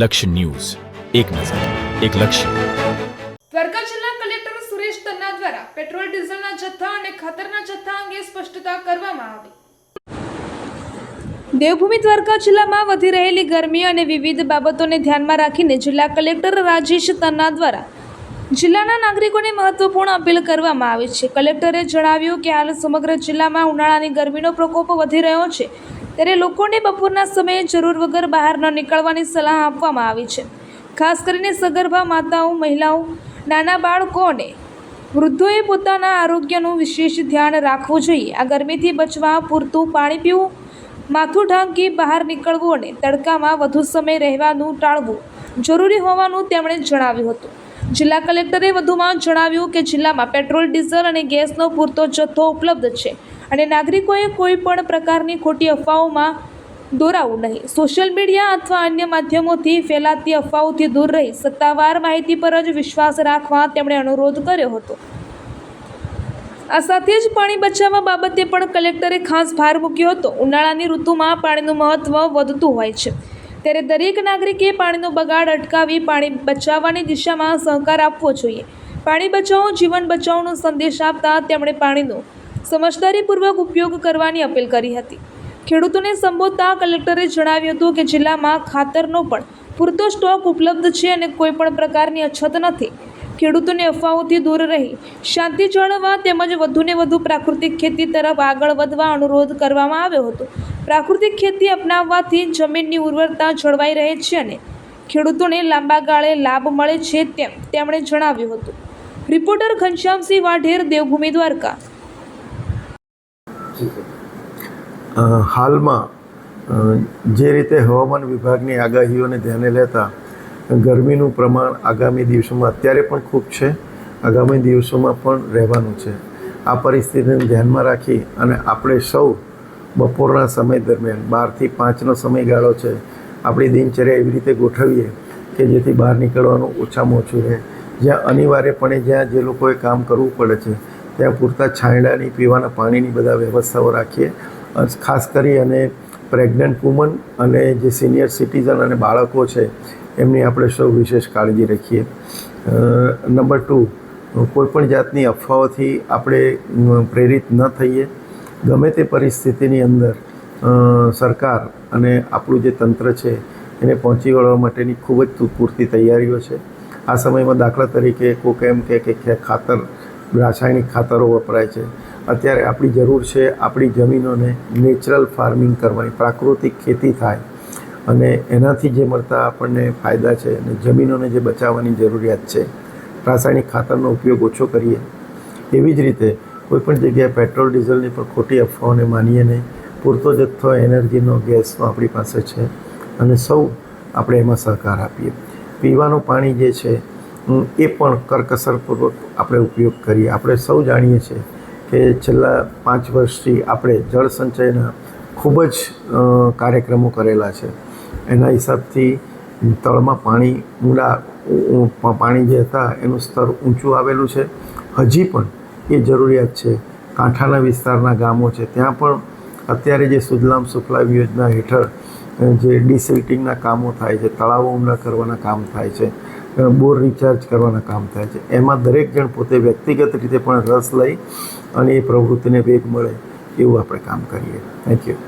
લક્ષ્ય ન્યૂઝ, એક નજર, એક લક્ષ્ય. દ્વારકા જિલ્લા કલેક્ટર સુરેશ તન્ના દ્વારા પેટ્રોલ ડીઝલના જથ્થા અને ખાતરના જથ્થા અંગે સ્પષ્ટતા કરવામાં આવી. દેવભૂમિ દ્વારકા જિલ્લામાં વધી રહેલી ગરમી અને વિવિધ બાબતોને ધ્યાનમાં રાખીને જિલ્લા કલેક્ટર રાજેશ તન્ના દ્વારા જિલ્લાના નાગરિકોને મહત્વપૂર્ણ અપીલ કરવામાં આવી છે. કલેક્ટરે જણાવ્યું કે હાલ સમગ્ર જિલ્લામાં ઉનાળાની ગરમીનો પ્રકોપ વધી રહ્યો છે, ત્યારે લોકોને બપોરના સમયે જરૂર વગર બહાર ન નીકળવાની સલાહ આપવામાં આવી છે. ખાસ કરીને સગર્ભા માતાઓ, મહિલાઓ, નાના બાળકો અને વૃદ્ધોએ પોતાના આરોગ્યનું વિશેષ ધ્યાન રાખવું જોઈએ. આ ગરમીથી બચવા પૂરતું પાણી પીવું, માથું ઢાંકી બહાર નીકળવું અને તડકામાં વધુ સમય રહેવાનું ટાળવું જરૂરી હોવાનું તેમણે જણાવ્યું હતું. જિલ્લા કલેક્ટરે વધુમાં જણાવ્યું કે જિલ્લામાં પેટ્રોલ, ડીઝલ અને ગેસનો પૂરતો જથ્થો ઉપલબ્ધ છે અને નાગરિકોએ કોઈ પણ પ્રકારની ખોટી અફવાઓમાં દોરાવું નહીં. સોશિયલ મીડિયા અથવા અન્ય માધ્યમોથી ફેલાતી અફવાઓથી દૂર રહી સત્તાવાર માહિતી પર જ વિશ્વાસ રાખવા તેમણે અનુરોધ કર્યો હતો. આ સાથે જ પાણી બચાવવા બાબતે પણ કલેક્ટરે ખાસ ભાર મૂક્યો હતો. ઉનાળાની ઋતુમાં પાણીનું મહત્વ વધતું હોય છે, ત્યારે દરેક નાગરિકે પાણીનો બગાડ અટકાવી પાણી બચાવવાની દિશામાં સહકાર આપવો જોઈએ. પાણી બચાવો, જીવન બચાવોનો સંદેશ આપતા તેમણે પાણીનો સમજદારીપૂર્વક ઉપયોગ કરવાની અપીલ કરી હતી. ખેડૂતોને સંબોધતા કલેક્ટરે જણાવ્યું હતું કે જિલ્લામાં ખાતરનો પણ પૂરતો સ્ટોક ઉપલબ્ધ છે અને કોઈ પણ પ્રકારની અછત નથી. ખેડૂતોને અફવાઓથી દૂર રહી શાંતિ જાળવવા તેમજ વધુને વધુ પ્રાકૃતિક ખેતી તરફ આગળ વધવા અનુરોધ કરવામાં આવ્યો હતો. પ્રાકૃતિક ખેતી અપનાવવાથી જમીનની ઉર્વરતા જળવાઈ રહે છે અને ખેડૂતોને લાંબા ગાળે લાભ મળે છે તેમ તેમણે જણાવ્યું હતું. રિપોર્ટર ઘનશ્યામસિંહ વાઢેર, દેવભૂમિ, દ્વારકા. હાલમાં જે રીતે હવામાન વિભાગની આગાહીઓને ધ્યાને લેતા ગરમીનું પ્રમાણ આગામી દિવસોમાં અત્યારે પણ ખૂબ છે, આગામી દિવસોમાં પણ રહેવાનું છે. આ પરિસ્થિતિને ધ્યાનમાં રાખી અને આપણે સૌ બપોરના સમય દરમિયાન 12 થી 5નો સમયગાળો છે, આપણી દિનચર્યા એવી રીતે ગોઠવીએ કે જેથી બહાર નીકળવાનું ઓછામાં ઓછું રહે. જ્યાં અનિવાર્યપણે જ્યાં જે લોકોએ કામ કરવું પડે છે ત્યાં પૂરતા છાંયડાની, પીવાના પાણીની બધા વ્યવસ્થાઓ રાખીએ. ખાસ કરી અને પ્રેગ્નન્ટ વુમન અને જે સિનિયર સિટીઝન અને બાળકો છે એમની આપણે સૌ વિશેષ કાળજી રાખીએ. નંબર 2, કોઈપણ જાતની અફવાઓથી આપણે પ્રેરિત ન થઈએ. ગમે તે પરિસ્થિતિની અંદર સરકાર અને આપણું જે તંત્ર છે એને પહોંચી વળવા માટેની ખૂબ જ પૂરતી તૈયારીઓ છે. આ સમયમાં દાખલા તરીકે કોઈક એમ કે ખાતર, રાસાયણિક ખાતરો વપરાય છે. અત્યારે આપણી જરૂર છે આપણી જમીનોને નેચરલ ફાર્મિંગ કરવાની, પ્રાકૃતિક ખેતી થાય અને એનાથી જે મળતા આપણને ફાયદા છે અને જમીનોને જે બચાવવાની જરૂરિયાત છે, રાસાયણિક ખાતરનો ઉપયોગ ઓછો કરીએ. એવી જ રીતે કોઈપણ જગ્યાએ પેટ્રોલ, ડીઝલની પણ ખોટી અફવાઓને માનીએ નહીં. પૂરતો જથ્થો એનર્જીનો, ગેસનો આપણી પાસે છે અને સૌ આપણે એમાં સહકાર આપીએ. પીવાનું પાણી જે છે એ પણ કરકસરપૂર્વક આપણે ઉપયોગ કરીએ. આપણે સૌ જાણીએ છીએ કે છેલ્લા 5 વર્ષથી આપણે જળ સંચયના ખૂબ જ કાર્યક્રમો કરેલા છે. એના હિસાબથી તળમાં પાણી જે હતા એનું સ્તર ઊંચું આવેલું છે. હજી પણ એ જરૂરિયાત છે. કાંઠાના વિસ્તારના ગામો છે ત્યાં પણ અત્યારે જે સુજલામ સુફલામ યોજના હેઠળ જે ડિસિલ્ટિંગના કામો થાય છે, તળાવો ઊંડા કરવાના કામ થાય છે, બોર રિચાર્જ કરવાના કામ થાય છે, એમાં દરેક જણ પોતે વ્યક્તિગત રીતે પણ રસ લઈ અને એ પ્રવૃત્તિને વેગ મળે એવું આપણે કામ કરીએ. Thank you.